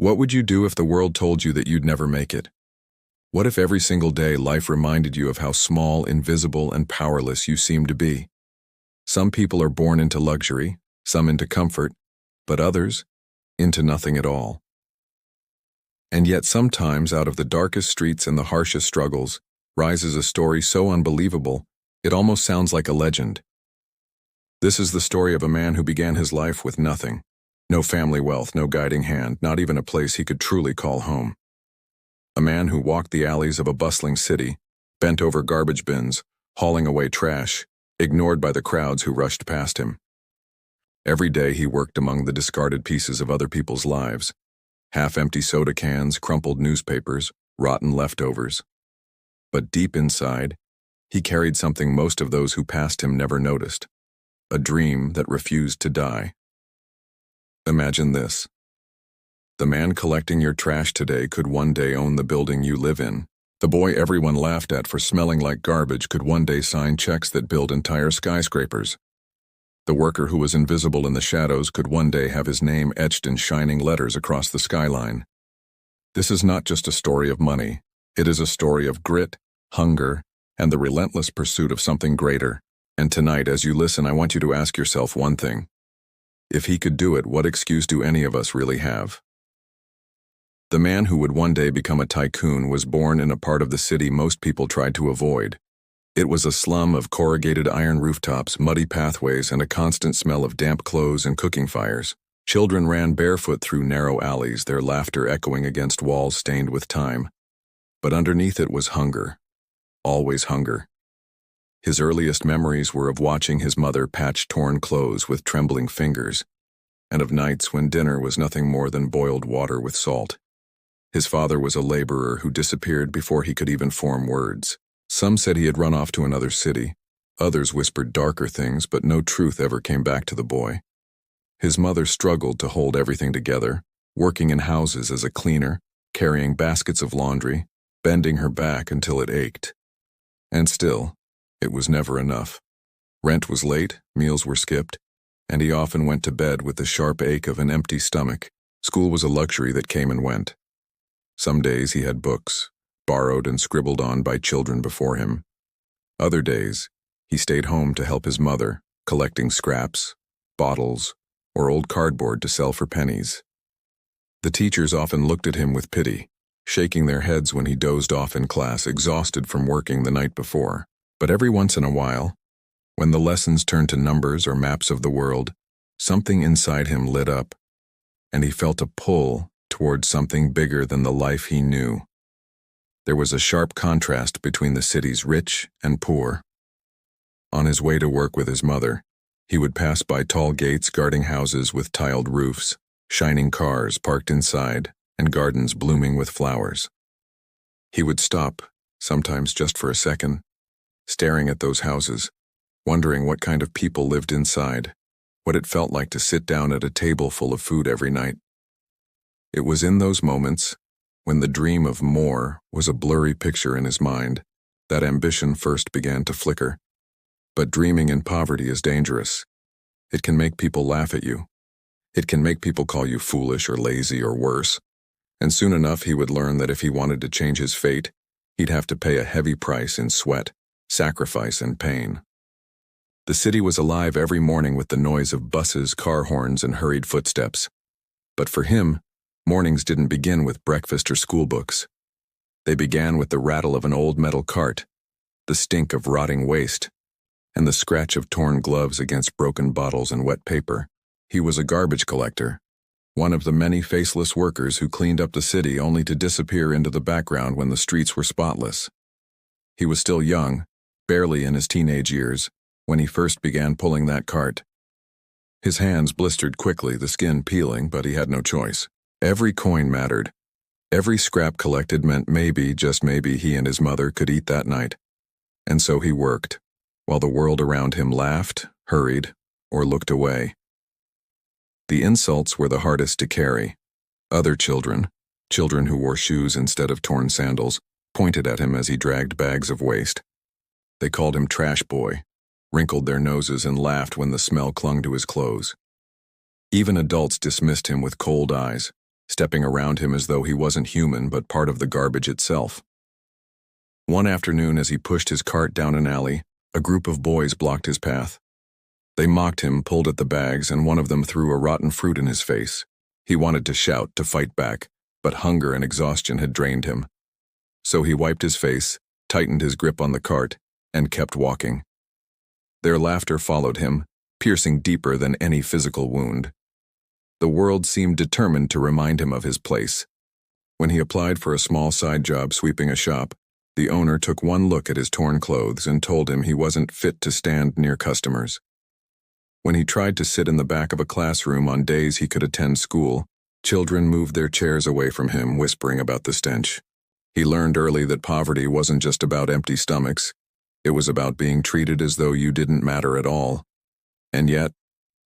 What would you do if the world told you that you'd never make it? What if every single day life reminded you of how small, invisible, and powerless you seem to be? Some people are born into luxury, some into comfort, but others into nothing at all. And yet sometimes out of the darkest streets and the harshest struggles rises a story so unbelievable, it almost sounds like a legend. This is the story of a man who began his life with nothing. No family wealth, no guiding hand, not even a place he could truly call home. A man who walked the alleys of a bustling city, bent over garbage bins, hauling away trash, ignored by the crowds who rushed past him. Every day he worked among the discarded pieces of other people's lives, half-empty soda cans, crumpled newspapers, rotten leftovers. But deep inside, he carried something most of those who passed him never noticed, a dream that refused to die. Imagine this. The man collecting your trash today could one day own the building you live in. The boy everyone laughed at for smelling like garbage could one day sign checks that build entire skyscrapers. The worker who was invisible in the shadows could one day have his name etched in shining letters across the skyline. This is not just a story of money. It is a story of grit, hunger, and the relentless pursuit of something greater. And tonight, as you listen, I want you to ask yourself one thing. If he could do it, what excuse do any of us really have? The man who would one day become a tycoon was born in a part of the city most people tried to avoid. It was a slum of corrugated iron rooftops, muddy pathways, and a constant smell of damp clothes and cooking fires. Children ran barefoot through narrow alleys, their laughter echoing against walls stained with time. But underneath it was hunger. Always hunger. His earliest memories were of watching his mother patch torn clothes with trembling fingers, and of nights when dinner was nothing more than boiled water with salt. His father was a laborer who disappeared before he could even form words. Some said he had run off to another city. Others whispered darker things, but no truth ever came back to the boy. His mother struggled to hold everything together, working in houses as a cleaner, carrying baskets of laundry, bending her back until it ached. And still, it was never enough. Rent was late, meals were skipped, and he often went to bed with the sharp ache of an empty stomach. School was a luxury that came and went. Some days he had books, borrowed and scribbled on by children before him. Other days, he stayed home to help his mother, collecting scraps, bottles, or old cardboard to sell for pennies. The teachers often looked at him with pity, shaking their heads when he dozed off in class, exhausted from working the night before. But every once in a while, when the lessons turned to numbers or maps of the world, something inside him lit up, and he felt a pull towards something bigger than the life he knew. There was a sharp contrast between the city's rich and poor. On his way to work with his mother, he would pass by tall gates guarding houses with tiled roofs, shining cars parked inside, and gardens blooming with flowers. He would stop, sometimes just for a second, staring at those houses, wondering what kind of people lived inside, what it felt like to sit down at a table full of food every night. It was in those moments, when the dream of more was a blurry picture in his mind, that ambition first began to flicker. But dreaming in poverty is dangerous. It can make people laugh at you. It can make people call you foolish or lazy or worse. And soon enough he would learn that if he wanted to change his fate, he'd have to pay a heavy price in sweat, sacrifice, and pain. The city was alive every morning with the noise of buses, car horns, and hurried footsteps. But for him, mornings didn't begin with breakfast or school books. They began with the rattle of an old metal cart, the stink of rotting waste, and the scratch of torn gloves against broken bottles and wet paper. He was a garbage collector, one of the many faceless workers who cleaned up the city only to disappear into the background when the streets were spotless. He was still young, barely in his teenage years, when he first began pulling that cart. His hands blistered quickly, the skin peeling, but he had no choice. Every coin mattered. Every scrap collected meant maybe, just maybe, he and his mother could eat that night. And so he worked, while the world around him laughed, hurried, or looked away. The insults were the hardest to carry. Other children who wore shoes instead of torn sandals, pointed at him as he dragged bags of waste. They called him trash boy, wrinkled their noses and laughed when the smell clung to his clothes. Even adults dismissed him with cold eyes, stepping around him as though he wasn't human but part of the garbage itself. One afternoon, as he pushed his cart down an alley, a group of boys blocked his path. They mocked him, pulled at the bags, and one of them threw a rotten fruit in his face. He wanted to shout, to fight back, but hunger and exhaustion had drained him. So he wiped his face, tightened his grip on the cart, and kept walking. Their laughter followed him, piercing deeper than any physical wound. The world seemed determined to remind him of his place. When he applied for a small side job sweeping a shop, the owner took one look at his torn clothes and told him he wasn't fit to stand near customers. When he tried to sit in the back of a classroom on days he could attend school, children moved their chairs away from him, whispering about the stench. He learned early that poverty wasn't just about empty stomachs. It was about being treated as though you didn't matter at all. And yet,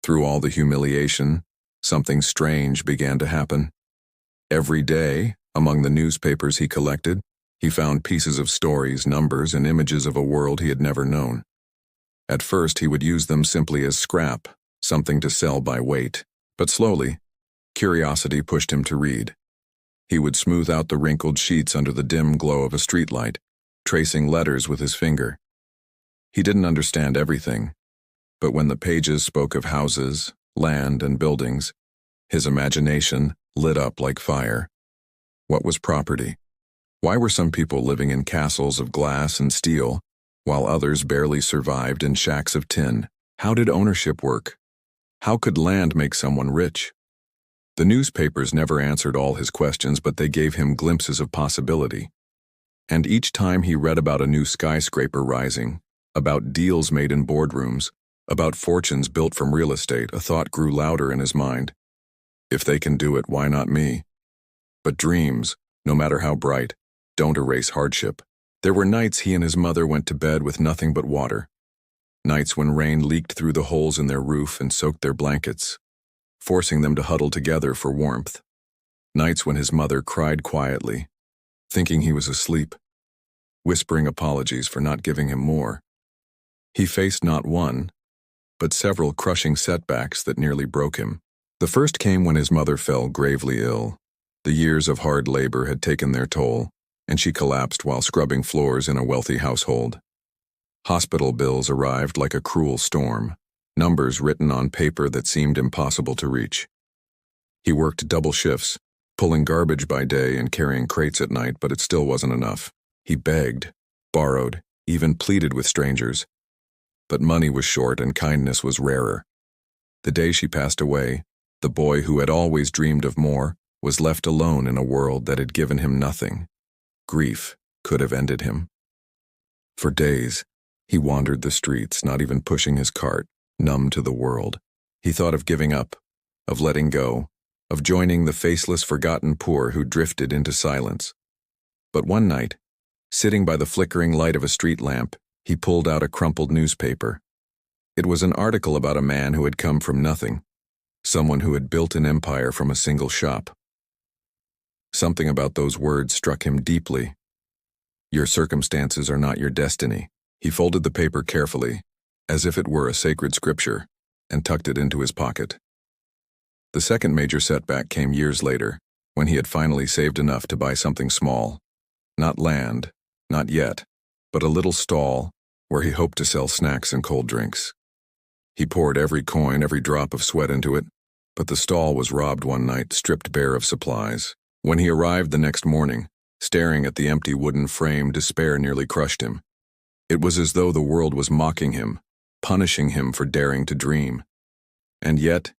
through all the humiliation, something strange began to happen. Every day, among the newspapers he collected, he found pieces of stories, numbers, and images of a world he had never known. At first, he would use them simply as scrap, something to sell by weight. But slowly, curiosity pushed him to read. He would smooth out the wrinkled sheets under the dim glow of a streetlight, tracing letters with his finger. He didn't understand everything, but when the pages spoke of houses, land, and buildings, his imagination lit up like fire. What was property? Why were some people living in castles of glass and steel, while others barely survived in shacks of tin? How did ownership work? How could land make someone rich? The newspapers never answered all his questions, but they gave him glimpses of possibility. And each time he read about a new skyscraper rising, about deals made in boardrooms, about fortunes built from real estate, a thought grew louder in his mind. If they can do it, why not me? But dreams, no matter how bright, don't erase hardship. There were nights he and his mother went to bed with nothing but water. Nights when rain leaked through the holes in their roof and soaked their blankets, forcing them to huddle together for warmth. Nights when his mother cried quietly, thinking he was asleep, whispering apologies for not giving him more. He faced not one, but several crushing setbacks that nearly broke him. The first came when his mother fell gravely ill. The years of hard labor had taken their toll, and she collapsed while scrubbing floors in a wealthy household. Hospital bills arrived like a cruel storm, numbers written on paper that seemed impossible to reach. He worked double shifts, pulling garbage by day and carrying crates at night, but it still wasn't enough. He begged, borrowed, even pleaded with strangers. But money was short and kindness was rarer. The day she passed away, the boy who had always dreamed of more was left alone in a world that had given him nothing. Grief could have ended him. For days, he wandered the streets, not even pushing his cart, numb to the world. He thought of giving up, of letting go, of joining the faceless, forgotten poor who drifted into silence. But one night, sitting by the flickering light of a street lamp, he pulled out a crumpled newspaper. It was an article about a man who had come from nothing, someone who had built an empire from a single shop. Something about those words struck him deeply. Your circumstances are not your destiny. He folded the paper carefully, as if it were a sacred scripture, and tucked it into his pocket. The second major setback came years later, when he had finally saved enough to buy something small. Not land, not yet, but a little stall where he hoped to sell snacks and cold drinks. He poured every coin, every drop of sweat into it, but the stall was robbed one night, stripped bare of supplies. When he arrived the next morning, staring at the empty wooden frame, despair nearly crushed him. It was as though the world was mocking him, punishing him for daring to dream. And yet,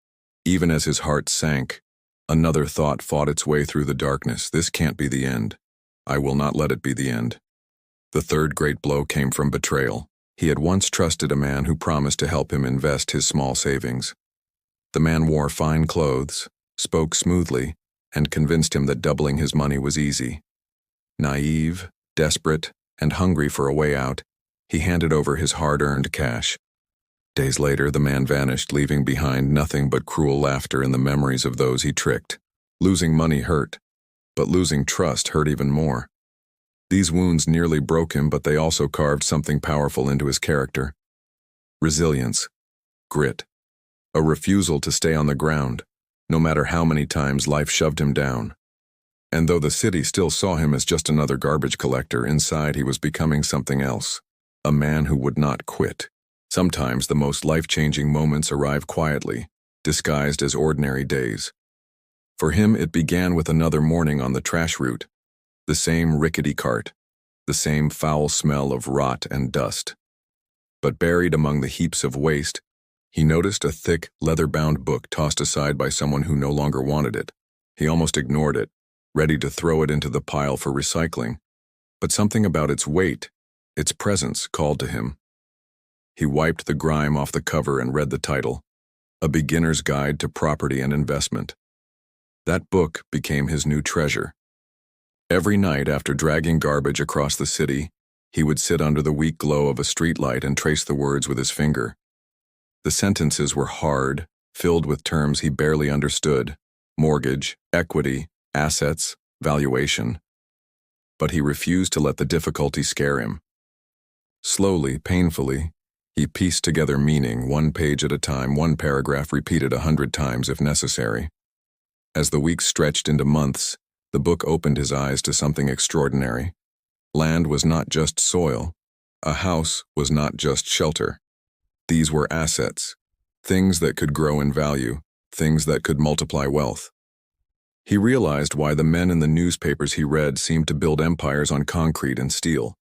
even as his heart sank, another thought fought its way through the darkness. This can't be the end. I will not let it be the end. The third great blow came from betrayal. He had once trusted a man who promised to help him invest his small savings. The man wore fine clothes, spoke smoothly, and convinced him that doubling his money was easy. Naive, desperate, and hungry for a way out, he handed over his hard-earned cash. Days later, the man vanished, leaving behind nothing but cruel laughter in the memories of those he tricked. Losing money hurt, but losing trust hurt even more. These wounds nearly broke him, but they also carved something powerful into his character. Resilience, grit, a refusal to stay on the ground, no matter how many times life shoved him down. And though the city still saw him as just another garbage collector, inside he was becoming something else. A man who would not quit. Sometimes the most life-changing moments arrive quietly, disguised as ordinary days. For him, it began with another morning on the trash route. The same rickety cart, the same foul smell of rot and dust. But buried among the heaps of waste, he noticed a thick, leather-bound book tossed aside by someone who no longer wanted it. He almost ignored it, ready to throw it into the pile for recycling. But something about its weight, its presence, called to him. He wiped the grime off the cover and read the title, A Beginner's Guide to Property and Investment. That book became his new treasure. Every night after dragging garbage across the city, he would sit under the weak glow of a streetlight and trace the words with his finger. The sentences were hard, filled with terms he barely understood: mortgage, equity, assets, valuation. But he refused to let the difficulty scare him. Slowly, painfully, he pieced together meaning, one page at a time, one paragraph repeated 100 times if necessary. As the weeks stretched into months, the book opened his eyes to something extraordinary. Land was not just soil. A house was not just shelter. These were assets, things that could grow in value, things that could multiply wealth. He realized why the men in the newspapers he read seemed to build empires on concrete and steel.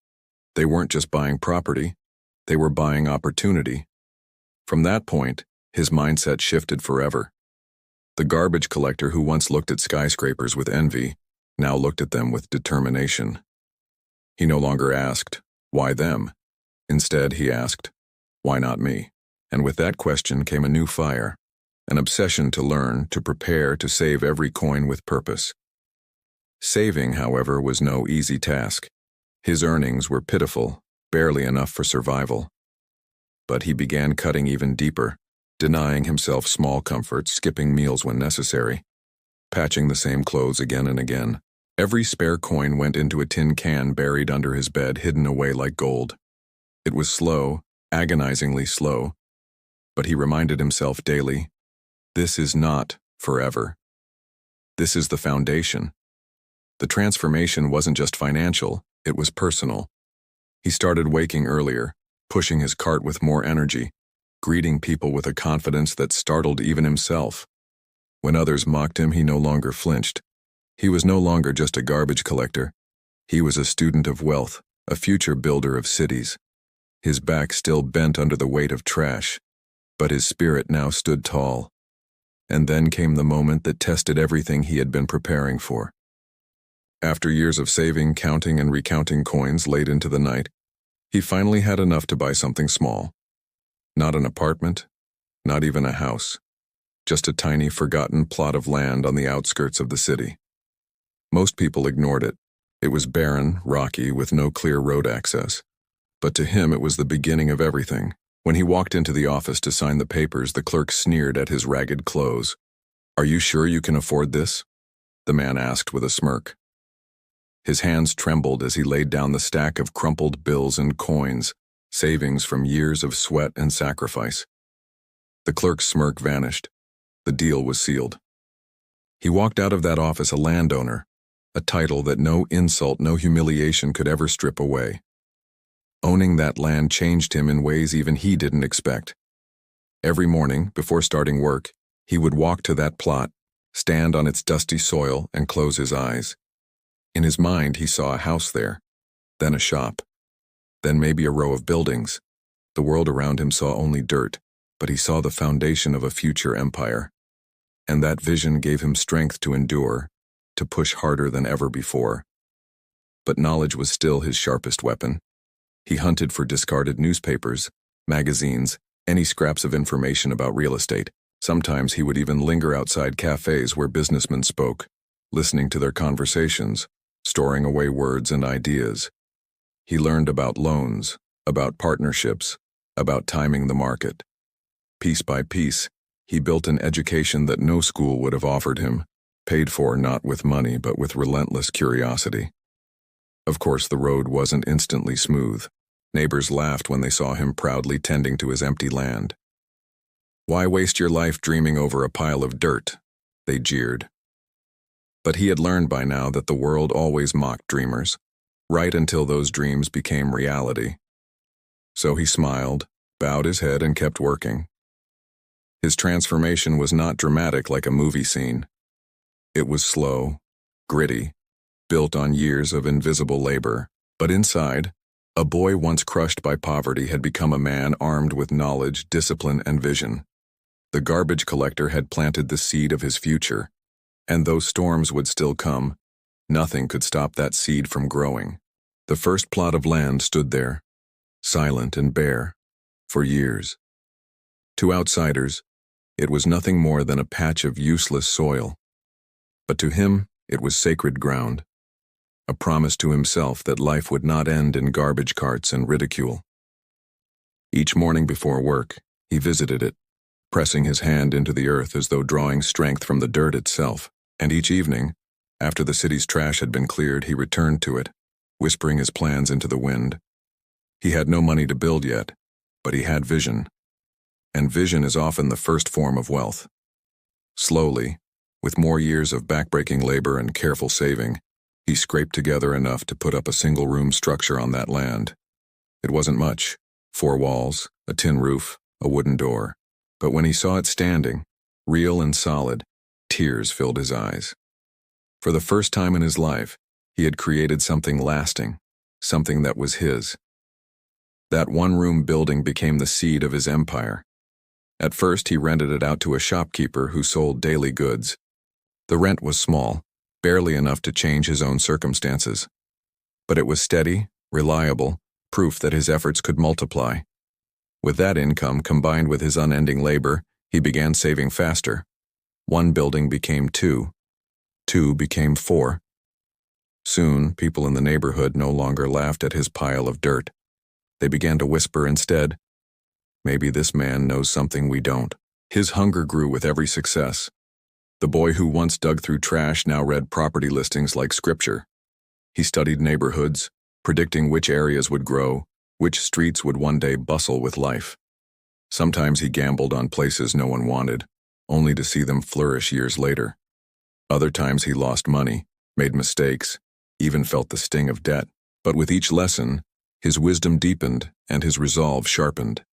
They weren't just buying property, they were buying opportunity. From that point, his mindset shifted forever. The garbage collector who once looked at skyscrapers with envy now looked at them with determination. He no longer asked, "Why them?" Instead, he asked, "Why not me?" And with that question came a new fire, an obsession to learn, to prepare, to save every coin with purpose. Saving, however, was no easy task. His earnings were pitiful, barely enough for survival. But he began cutting even deeper, denying himself small comforts, skipping meals when necessary, patching the same clothes again and again. Every spare coin went into a tin can buried under his bed, hidden away like gold. It was slow, agonizingly slow, but he reminded himself daily, this is not forever. This is the foundation. The transformation wasn't just financial, it was personal. He started waking earlier, pushing his cart with more energy, greeting people with a confidence that startled even himself. When others mocked him, he no longer flinched. He was no longer just a garbage collector. He was a student of wealth, a future builder of cities. His back still bent under the weight of trash, but his spirit now stood tall. And then came the moment that tested everything he had been preparing for. After years of saving, counting, and recounting coins late into the night, he finally had enough to buy something small. Not an apartment, not even a house, just a tiny, forgotten plot of land on the outskirts of the city. Most people ignored it. It was barren, rocky, with no clear road access. But to him it was the beginning of everything. When he walked into the office to sign the papers, the clerk sneered at his ragged clothes. "Are you sure you can afford this?" the man asked with a smirk. His hands trembled as he laid down the stack of crumpled bills and coins, savings from years of sweat and sacrifice. The clerk's smirk vanished. The deal was sealed. He walked out of that office a landowner, a title that no insult, no humiliation could ever strip away. Owning that land changed him in ways even he didn't expect. Every morning, before starting work, he would walk to that plot, stand on its dusty soil, and close his eyes. In his mind, he saw a house there, then a shop, then maybe a row of buildings. The world around him saw only dirt, but he saw the foundation of a future empire. And that vision gave him strength to endure, to push harder than ever before. But knowledge was still his sharpest weapon. He hunted for discarded newspapers, magazines, any scraps of information about real estate. Sometimes he would even linger outside cafes where businessmen spoke, listening to their conversations, storing away words and ideas. He learned about loans, about partnerships, about timing the market. Piece by piece, he built an education that no school would have offered him, paid for not with money but with relentless curiosity. Of course, the road wasn't instantly smooth. Neighbors laughed when they saw him proudly tending to his empty land. "Why waste your life dreaming over a pile of dirt?" They jeered. But he had learned by now that the world always mocked dreamers, right until those dreams became reality. So he smiled, bowed his head, and kept working. His transformation was not dramatic like a movie scene. It was slow, gritty, built on years of invisible labor. But inside, a boy once crushed by poverty had become a man armed with knowledge, discipline, and vision. The garbage collector had planted the seed of his future, and though storms would still come, nothing could stop that seed from growing. The first plot of land stood there, silent and bare, for years. To outsiders, it was nothing more than a patch of useless soil. But to him, it was sacred ground, a promise to himself that life would not end in garbage carts and ridicule. Each morning before work, he visited it, pressing his hand into the earth as though drawing strength from the dirt itself. And each evening, after the city's trash had been cleared, he returned to it, whispering his plans into the wind. He had no money to build yet, but he had vision. And vision is often the first form of wealth. Slowly, with more years of backbreaking labor and careful saving, he scraped together enough to put up a single-room structure on that land. It wasn't much, 4 walls, a tin roof, a wooden door. But when he saw it standing, real and solid, tears filled his eyes. For the first time in his life, he had created something lasting, something that was his. That one-room building became the seed of his empire. At first, he rented it out to a shopkeeper who sold daily goods. The rent was small, barely enough to change his own circumstances. But it was steady, reliable, proof that his efforts could multiply. With that income combined with his unending labor, he began saving faster. 1 building became 2. 2 became 4. Soon, people in the neighborhood no longer laughed at his pile of dirt. They began to whisper instead, "Maybe this man knows something we don't." His hunger grew with every success. The boy who once dug through trash now read property listings like scripture. He studied neighborhoods, predicting which areas would grow, which streets would one day bustle with life. Sometimes he gambled on places no one wanted, only to see them flourish years later. Other times he lost money, made mistakes, even felt the sting of debt. But with each lesson, his wisdom deepened and his resolve sharpened.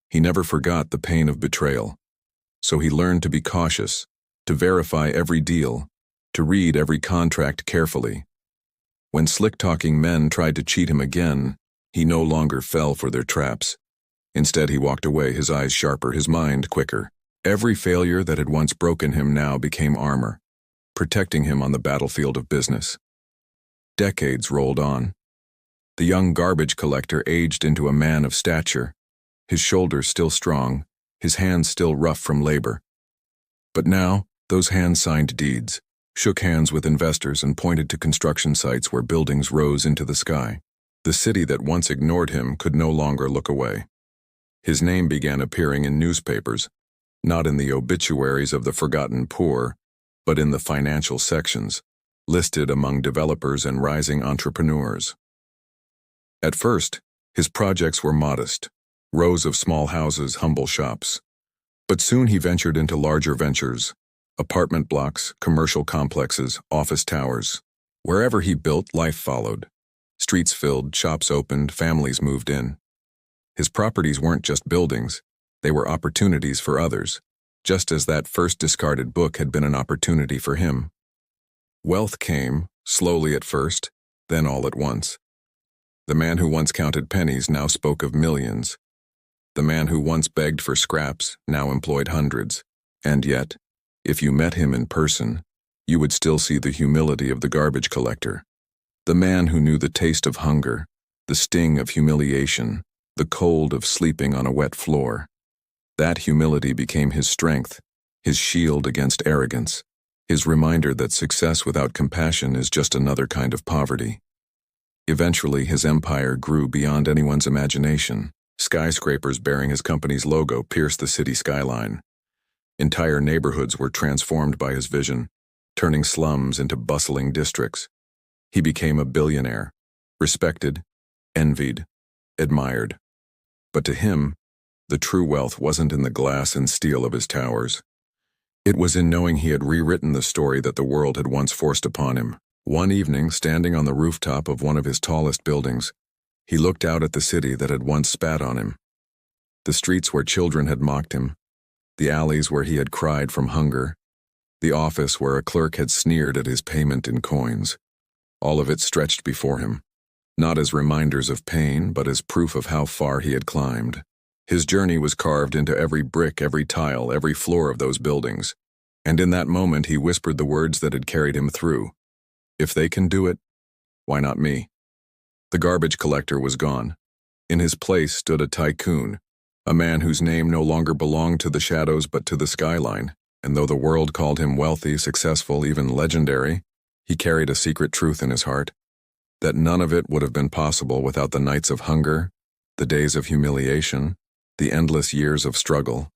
He never forgot the pain of betrayal, so he learned to be cautious, to verify every deal, to read every contract carefully. When slick-talking men tried to cheat him again, he no longer fell for their traps. Instead, he walked away, his eyes sharper, his mind quicker. Every failure that had once broken him now became armor, protecting him on the battlefield of business. Decades rolled on. The young garbage collector aged into a man of stature, his shoulders still strong, his hands still rough from labor. But now, those hands signed deeds, shook hands with investors, and pointed to construction sites where buildings rose into the sky. The city that once ignored him could no longer look away. His name began appearing in newspapers, not in the obituaries of the forgotten poor, but in the financial sections, listed among developers and rising entrepreneurs. At first, his projects were modest, rows of small houses, humble shops. But soon he ventured into larger ventures, apartment blocks, commercial complexes, office towers. Wherever he built, life followed. Streets filled, shops opened, families moved in. His properties weren't just buildings, they were opportunities for others, just as that first discarded book had been an opportunity for him. Wealth came, slowly at first, then all at once. The man who once counted pennies now spoke of millions. The man who once begged for scraps now employed hundreds. And yet, if you met him in person, you would still see the humility of the garbage collector. The man who knew the taste of hunger, the sting of humiliation, the cold of sleeping on a wet floor. That humility became his strength, his shield against arrogance, his reminder that success without compassion is just another kind of poverty. Eventually, his empire grew beyond anyone's imagination. Skyscrapers bearing his company's logo pierced the city skyline. Entire neighborhoods were transformed by his vision, turning slums into bustling districts. He became a billionaire, respected, envied, admired. But to him, the true wealth wasn't in the glass and steel of his towers. It was in knowing he had rewritten the story that the world had once forced upon him. One evening, standing on the rooftop of one of his tallest buildings, he looked out at the city that had once spat on him. The streets where children had mocked him, the alleys where he had cried from hunger, the office where a clerk had sneered at his payment in coins. All of it stretched before him, not as reminders of pain, but as proof of how far he had climbed. His journey was carved into every brick, every tile, every floor of those buildings. And in that moment he whispered the words that had carried him through. If they can do it, why not me? The garbage collector was gone. In his place stood a tycoon, a man whose name no longer belonged to the shadows but to the skyline. And though the world called him wealthy, successful, even legendary, he carried a secret truth in his heart, that none of it would have been possible without the nights of hunger, the days of humiliation, the endless years of struggle.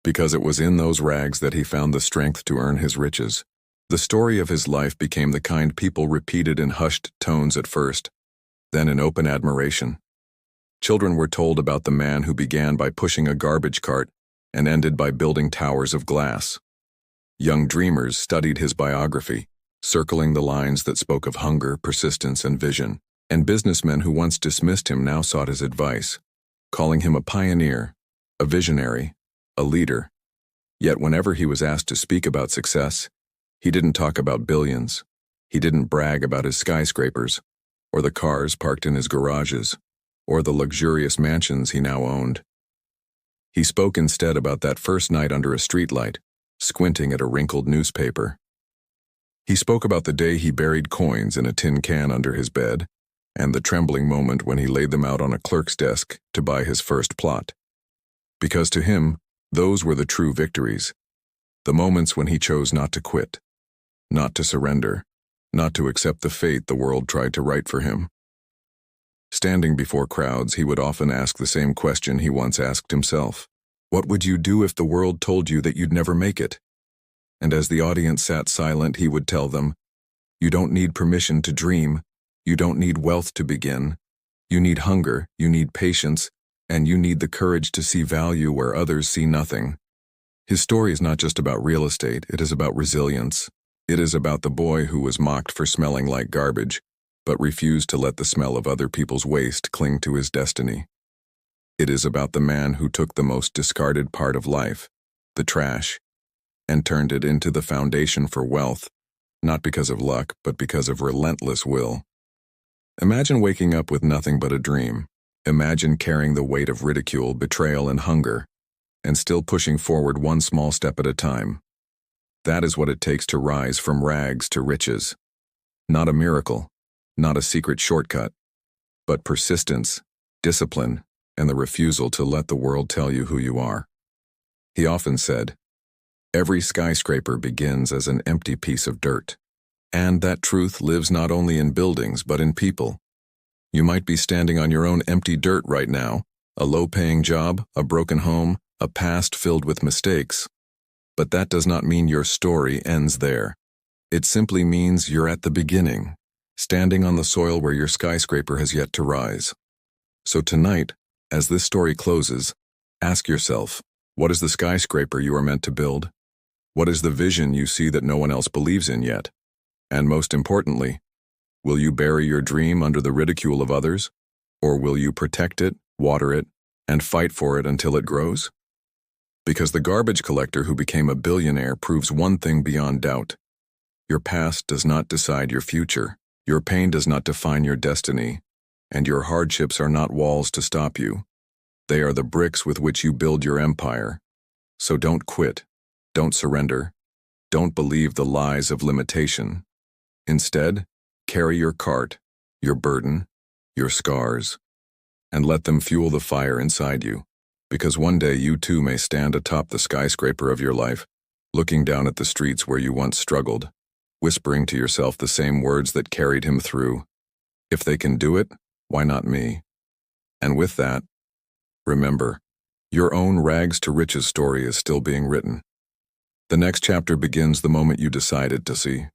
Because it was in those rags that he found the strength to earn his riches. The story of his life became the kind people repeated in hushed tones at first, then in open admiration. Children were told about the man who began by pushing a garbage cart and ended by building towers of glass. Young dreamers studied his biography, circling the lines that spoke of hunger, persistence, and vision. And businessmen who once dismissed him now sought his advice, calling him a pioneer, a visionary, a leader. Yet whenever he was asked to speak about success, he didn't talk about billions. He didn't brag about his skyscrapers, or the cars parked in his garages, or the luxurious mansions he now owned. He spoke instead about that first night under a streetlight, squinting at a wrinkled newspaper. He spoke about the day he buried coins in a tin can under his bed, and the trembling moment when he laid them out on a clerk's desk to buy his first plot. Because to him, those were the true victories, the moments when he chose not to quit, not to surrender, not to accept the fate the world tried to write for him. Standing before crowds, he would often ask the same question he once asked himself. What would you do if the world told you that you'd never make it? And as the audience sat silent, he would tell them, you don't need permission to dream, you don't need wealth to begin, you need hunger, you need patience, and you need the courage to see value where others see nothing. His story is not just about real estate, it is about resilience. It is about the boy who was mocked for smelling like garbage, but refused to let the smell of other people's waste cling to his destiny. It is about the man who took the most discarded part of life, the trash, and turned it into the foundation for wealth, not because of luck, but because of relentless will. Imagine waking up with nothing but a dream. Imagine carrying the weight of ridicule, betrayal, and hunger, and still pushing forward one small step at a time. That is what it takes to rise from rags to riches. Not a miracle, not a secret shortcut, but persistence, discipline, and the refusal to let the world tell you who you are. He often said, every skyscraper begins as an empty piece of dirt. And that truth lives not only in buildings, but in people. You might be standing on your own empty dirt right now, a low-paying job, a broken home, a past filled with mistakes. But that does not mean your story ends there. It simply means you're at the beginning, standing on the soil where your skyscraper has yet to rise. So tonight, as this story closes, ask yourself, what is the skyscraper you are meant to build? What is the vision you see that no one else believes in yet? And most importantly, will you bury your dream under the ridicule of others? Or will you protect it, water it, and fight for it until it grows? Because the garbage collector who became a billionaire proves one thing beyond doubt. Your past does not decide your future. Your pain does not define your destiny. And your hardships are not walls to stop you. They are the bricks with which you build your empire. So don't quit. Don't surrender. Don't believe the lies of limitation. Instead, carry your cart, your burden, your scars, and let them fuel the fire inside you. Because one day you too may stand atop the skyscraper of your life, looking down at the streets where you once struggled, whispering to yourself the same words that carried him through. If they can do it, why not me? And with that, remember, your own rags to riches story is still being written. The next chapter begins the moment you decided to see.